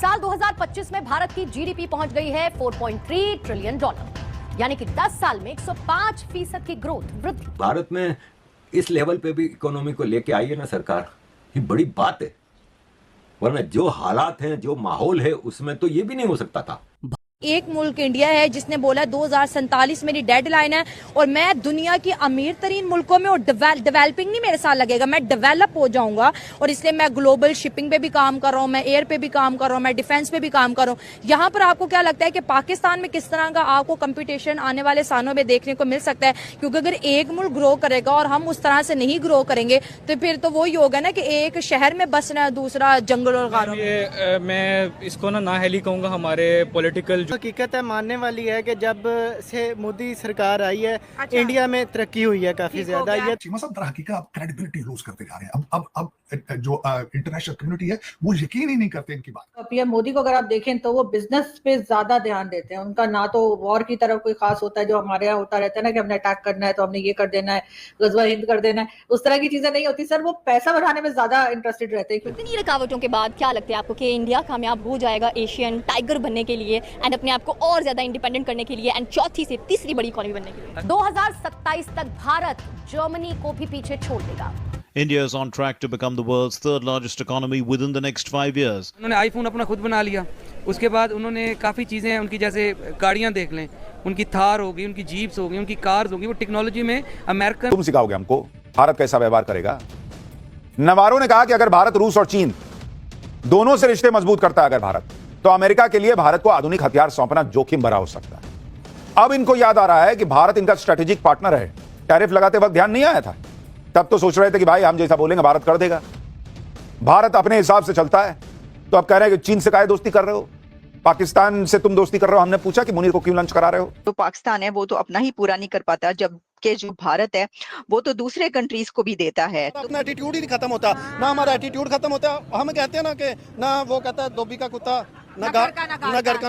साल 2025 में भारत की जीडीपी पहुंच गई है 4.3 ट्रिलियन डॉलर, यानी कि 10 साल में 105% की ग्रोथ वृद्धि। भारत में इस लेवल पे भी इकोनॉमी को लेके आई है ना सरकार, ये बड़ी बात है, वरना जो हालात हैं, जो माहौल है, उसमें तो ये भी नहीं हो सकता था। एक मुल्क इंडिया है जिसने बोला 2047 मेरी डेडलाइन है और मैं दुनिया की अमीर तरीन मुल्कों में, और डेवलपिंग नहीं मेरे साथ लगेगा, मैं डेवलप हो जाऊंगा। और इसलिए मैं ग्लोबल शिपिंग पे भी काम कर रहा हूं, मैं एयर पे भी काम कर रहा हूं, मैं डिफेंस पे भी काम कर रहा हूं। यहाँ पर आपको क्या लगता है कि पाकिस्तान में किस तरह का आपको कंपटीशन आने वाले सालों में देखने को मिल सकता है? क्योंकि अगर एक मुल्क ग्रो करेगा और हम उस तरह से नहीं ग्रो करेंगे तो फिर तो वही होगा ना कि एक शहर में बसना, दूसरा जंगल और गारों में। मैं इसको ना हेली कहूँगा, हमारे पॉलिटिकल हकीकत है मानने वाली है कि जब से मोदी सरकार आई है, इंडिया में तरक्की हुई है काफी ज्यादा। ये हकीकत आप क्रेडिबिलिटी लूज करते जा रहे हैं। अब जो इंटरनेशनल कम्युनिटी है वो यकीन ही नहीं करते इनकी बात। पीएम मोदी को अगर आप देखें तो वो बिजनेस पे ज्यादा ध्यान देते हैं। उनका ना तो वॉर की तरफ कोई खास होता है जो हमारे यहाँ होता रहता है ना कि हमने अटैक करना है तो हमने ये कर देना है, गजवा हिंद कर देना है, उस तरह की चीजें नहीं होती सर। वो पैसा बढ़ाने में ज्यादा इंटरेस्टेड रहते हैं। इतनी रुकावटों के बाद क्या लगता है आपको कि इंडिया कामयाब हो जाएगा एशियन टाइगर बनने के लिए एंड अपने आप को और ज्यादा इंडिपेंडेंट करने के लिए एंड चौथी से तीसरी बड़ी इकोनॉमी बनने के लिए? 2027 तक भारत जर्मनी को भी पीछे छोड़ देगा। India is on track to become the world's third largest economy within the next 5 years. उन्होंने आईफोन अपना खुद बना लिया, उसके बाद उन्होंने काफ़ी चीज़ें उनकी, जैसे गाड़ियाँ देख लें, उनकी थार हो गई, उनकी जीप्स हो गई, उनकी कार्स हो गई, वो टेक्नोलॉजी में अमेरिकन। तुम सिखाओगे हमको भारत कैसा व्यवहार करेगा? नवारो ने कहा कि अगर भारत, रूस और चीन दोनों से रिश्ते मजबूत करता है अगर भारत, तो अमेरिका के लिए भारत को आधुनिक हथियार सौंपना जोखिम भरा हो सकता है। अब इनको याद आ रहा है कि भारत इनका स्ट्रेटेजिक पार्टनर है। टैरिफ लगाते वक्त ध्यान नहीं आया था, तब तो सोच रहे थे कि भाई हम जैसा बोलेंगे भारत कर देगा। भारत अपने हिसाब से चलता है, तो अब कह रहे हैं कि चीन से काहे दोस्ती कर रहे हो, पाकिस्तान से तुम दोस्ती कर रहे हो। हमने पूछा कि मुनीर को क्यों लंच करा रहे हो? तो पाकिस्तान है वो तो अपना ही पूरा नहीं कर पाता, जबकि जो भारत है वो तो दूसरे कंट्रीज को भी देता है। अपना एटीट्यूड ही नहीं खत्म होता, ना हमारा एटीट्यूड खत्म होता। हम कहते हैं ना कि ना वो कहता है धोबी का कुत्ता, ना घर का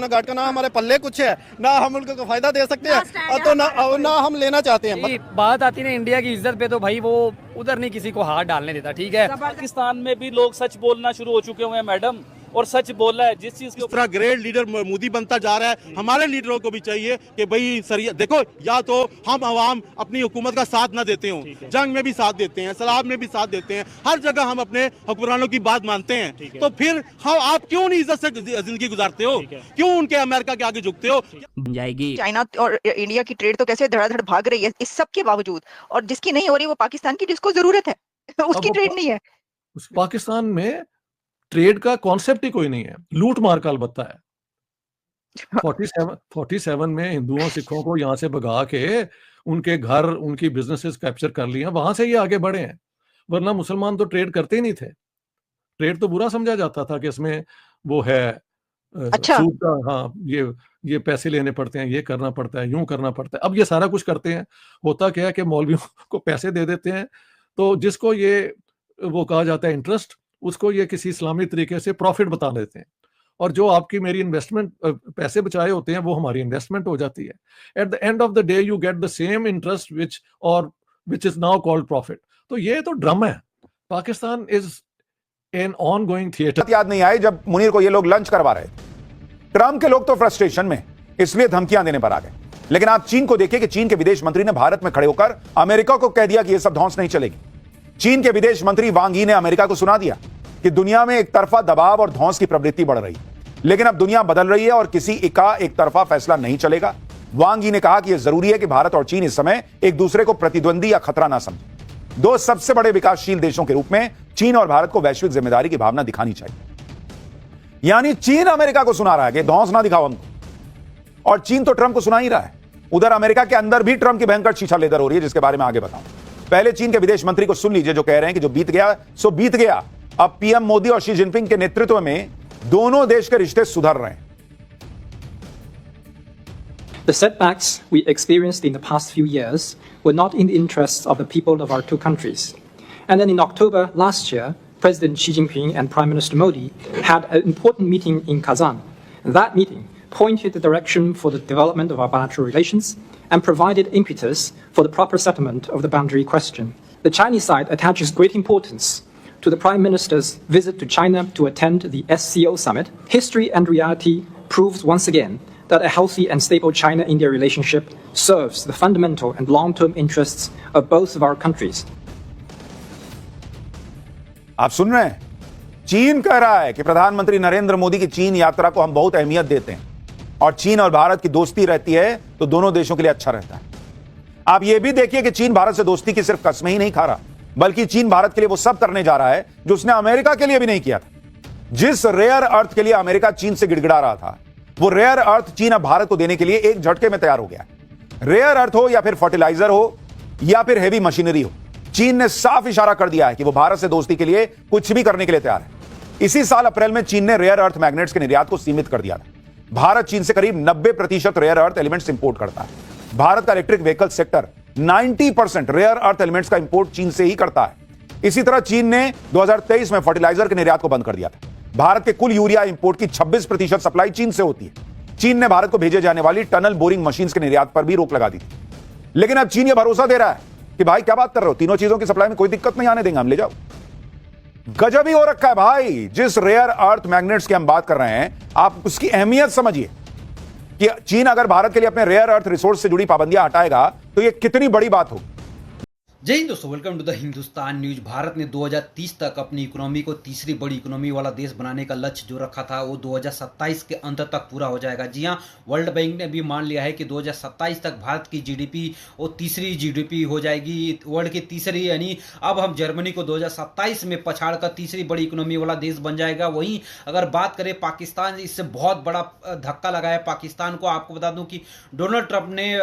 ना घाट का, ना हमारे पल्ले कुछ है, ना हम उनको फायदा दे सकते हैं और तो ना हम लेना चाहते हैं। बात आती है ना इंडिया की इज्जत पे, तो भाई वो उधर नहीं किसी को हाथ डालने देता। ठीक है, पाकिस्तान में भी लोग सच बोलना शुरू हो चुके हुए हैं मैडम, और सच बोल रहा है जिस चीज के ऊपर ग्रेट लीडर मोदी बनता जा रहा है। हमारे लीडरों को भी चाहिए कि भाई सरिया देखो, या तो हम आवाम अपनी हुकूमत का साथ ना देते हो, जंग में भी साथ देते हैं, सलाब में भी साथ देते हैं, हर जगह हम अपने हुक्मरानों की बात मानते हैं, तो फिर हम आप क्यों नहीं इज्जत से जिंदगी गुजारते हो? क्यों उनके अमेरिका के आगे झुकते हो? जाएगी चाइना और इंडिया की ट्रेड तो कैसे धड़ाधड़ भाग रही है इस सब के बावजूद, और जिसकी नहीं हो रही वो पाकिस्तान की, जिसको जरूरत है उसकी ट्रेड नहीं है। पाकिस्तान में ट्रेड का कॉन्सेप्ट ही कोई नहीं है, लूट मार का अलबत्ता है। 47 में हिंदुओं सिखों को यहाँ से भगा के उनके घर, उनकी बिजनेसेस कैप्चर कर लिए, वहां से ये आगे बढ़े हैं। वरना मुसलमान तो ट्रेड करते ही नहीं थे। ट्रेड तो बुरा समझा जाता था कि इसमें वो है अच्छा, सूद का, हाँ ये पैसे लेने पड़ते हैं, ये करना पड़ता है, यूं करना पड़ता है। अब ये सारा कुछ करते हैं। होता क्या है कि मौलवियों को पैसे दे देते हैं, तो जिसको ये वो कहा जाता है इंटरेस्ट, उसको ये किसी इस्लामी तरीके से प्रॉफिट बता देते हैं, और जो आपकी मेरी इन्वेस्टमेंट पैसे बचाए होते हैं वो हमारी इन्वेस्टमेंट हो जाती है। At the end of the day you get the same interest which is now called profit. तो ये तो ड्रामा है। Pakistan is an on going theatre. याद नहीं आए जब मुनीर को ये लोग लंच करवा रहे थे। ट्रंप के लोग तो फ्रस्ट्रेशन में इसलिए धमकियां देने पर आ गए, लेकिन आप चीन को देखिए कि चीन के विदेश मंत्री ने भारत में खड़े होकर अमेरिका को कह दिया कि यह सब धौंस नहीं चलेगी। चीन के विदेश मंत्री वांग यी ने अमेरिका को सुना दिया कि दुनिया में एक तरफा दबाव और धौंस की प्रवृत्ति बढ़ रही है, लेकिन अब दुनिया बदल रही है और किसी का एक तरफा फैसला नहीं चलेगा। वांग यी ने कहा कि यह जरूरी है कि भारत और चीन इस समय एक दूसरे को प्रतिद्वंदी या खतरा ना समझे। दो सबसे बड़े विकासशील देशों के रूप में चीन और भारत को वैश्विक जिम्मेदारी की भावना दिखानी चाहिए। यानी चीन अमेरिका को सुना रहा है कि धौंस ना दिखाओ हमको, और चीन तो ट्रंप को सुना ही रहा है। उधर अमेरिका के अंदर भी ट्रंप की भयंकर शीशा लेदर हो रही है, जिसके बारे में आगे बताऊं। पहले चीन के विदेश मंत्री को सुन लीजिए, जो कह रहे हैं कि जो बीत गया सो बीत गया। अब पीएम मोदी और शी जिनपिंग के नेतृत्व में दोनों देश के रिश्ते सुधर रहे हैं। The setbacks we experienced in the past few years were not in the interests of the people of our two countries. And then in October last year, President Xi Jinping and Prime Minister Modi had an important meeting in Kazan. That meeting pointed the direction for the development of our bilateral relations and provided impetus for the proper settlement of the boundary question. The Chinese side attaches great importance to the Prime Minister's visit to China to attend the SCO summit, history and reality proves once again that a healthy and stable China-India relationship serves the fundamental and long-term interests of both of our countries. आप सुन रहे हैं, चीन कह रहा है कि प्रधानमंत्री नरेंद्र मोदी की चीन यात्रा को हम बहुत अहमियत देते हैं और चीन और भारत की दोस्ती रहती है तो दोनों देशों के लिए अच्छा रहता है। आप यह भी देखिए कि चीन भारत से दोस्ती की सिर्फ कस्में ही नहीं खा रहा, बल्कि चीन भारत के लिए वो सब करने जा रहा है जो उसने अमेरिका के लिए भी नहीं किया था। जिस रेयर अर्थ के लिए अमेरिका चीन से गिड़गिड़ा रहा था, वो रेयर अर्थ चीन अब भारत को देने के लिए एक झटके में तैयार हो गया। रेयर अर्थ हो या फिर फर्टिलाइजर हो या फिर हेवी मशीनरी हो, चीन ने साफ इशारा कर दिया है कि वो भारत से दोस्ती के लिए कुछ भी करने के लिए तैयार है। इसी साल अप्रैल में चीन ने रेयर अर्थ मैग्नेट्स के निर्यात को सीमित कर दिया था। भारत चीन से करीब 90% रेयर अर्थ एलिमेंट्स इंपोर्ट करता है। भारत का electric vehicle sector 90% rare earth elements का इंपोर्ट चीन से ही करता है। इसी तरह चीन ने 2023 में फर्टिलाइजर के निर्यात को बंद कर दिया था। भारत के कुल यूरिया इंपोर्ट की 26% सप्लाई चीन से होती है। चीन ने भारत को भेजे जाने वाली टनल बोरिंग मशीन्स के निर्यात पर भी रोक लगा दी थी। लेकिन अब चीन यह भरोसा दे रहा है कि भाई क्या बात कर रहे हो, तीनों चीजों की सप्लाई में कोई दिक्कत नहीं आने देंगे, हम ले जाओ। गजब ही हो रखा है भाई। जिस रेयर अर्थ मैग्नेट्स की हम बात कर रहे हैं, आप उसकी अहमियत समझिए कि चीन अगर भारत के लिए अपने रेयर अर्थ रिसोर्स से जुड़ी पाबंदियां हटाएगा तो यह कितनी बड़ी बात होगी। जय हिंद दोस्तों, welcome to the Hindustan news. Bharat ने 2030 तक अपनी इकोनॉमी को तीसरी बड़ी इकोनॉमी वाला देश बनाने का लक्ष्य जो रखा था वो 2027 के अंत तक पूरा हो जाएगा। जी हां, वर्ल्ड बैंक ने भी मान लिया है कि 2027 तक भारत की जीडीपी वो तीसरी जीडीपी हो जाएगी, वर्ल्ड की तीसरी। यानी अब हम जर्मनी को 2027 में पछाड़ कर तीसरी बड़ी इकोनॉमी वाला देश बन जाएगा। वहीं अगर बात करें पाकिस्तान, इससे बहुत बड़ा धक्का लगा है पाकिस्तान को। आपको बता दूं कि डोनाल्ड ट्रंप ने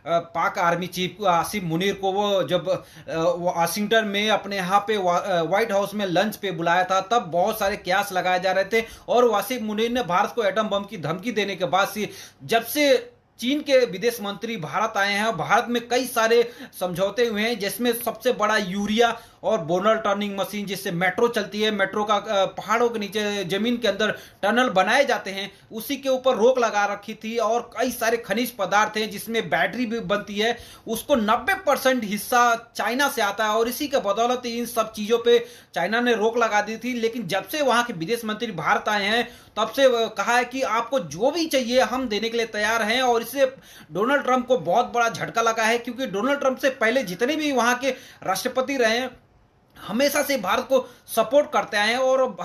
पाक आर्मी चीफ आसिम मुनीर को वो जब वाशिंगटन में अपने यहाँ पे व्हाइट हाउस में लंच पे बुलाया था, तब बहुत सारे कयास लगाए जा रहे थे। और आसिम मुनीर ने भारत को एटम बम की धमकी देने के बाद से जब से चीन के विदेश मंत्री भारत आए हैं, भारत में कई सारे समझौते हुए हैं, जिसमें सबसे बड़ा यूरिया और बोनल टर्निंग मशीन, जिससे मेट्रो चलती है, मेट्रो का पहाड़ों के नीचे जमीन के अंदर टनल बनाए जाते हैं, उसी के ऊपर रोक लगा रखी थी। और कई सारे खनिज पदार्थ हैं जिसमें बैटरी भी बनती है, उसको 90% हिस्सा चाइना से आता है। और इसी के बदौलत इन सब चीजों पे चाइना ने रोक लगा दी थी। लेकिन जब से वहां के विदेश मंत्री भारत आए हैं, तब से कहा है कि आपको जो भी चाहिए हम देने के लिए तैयार हैं। और इससे डोनाल्ड ट्रंप को बहुत बड़ा झटका लगा है, क्योंकि डोनाल्ड ट्रंप से पहले जितने भी वहां के राष्ट्रपति रहे हैं, हमेशा से भारत को सपोर्ट करते आए हैं और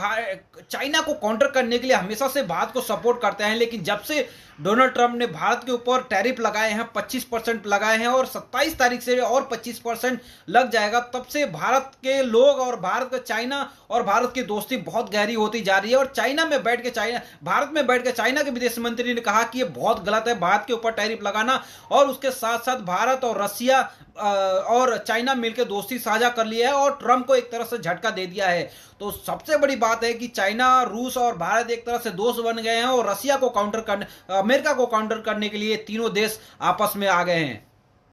चाइना को काउंटर करने के लिए हमेशा से भारत को सपोर्ट करते आए हैं। लेकिन जब से डोनाल्ड ट्रंप ने भारत के ऊपर टैरिफ लगाए हैं, 25% लगाए हैं और 27 तारीख से और 25% लग जाएगा, तब से भारत के लोग और भारत का चाइना और भारत की दोस्ती बहुत गहरी होती जा रही है। और चाइना में बैठ के भारत में बैठ के चाइना के विदेश मंत्री ने कहा कि ये बहुत गलत है भारत के ऊपर टैरिफ लगाना। और उसके साथ साथ भारत और रसिया और चाइना मिलकर दोस्ती साझा कर लिया है और ट्रंप को एक तरह से झटका दे दिया है। तो सबसे बड़ी बात है कि चाइना, रूस और भारत एक तरह से दोस्त बन गए हैं और रसिया को काउंटर करने, अमेरिका को काउंटर करने के लिए तीनों देश आपस में आ गए हैं।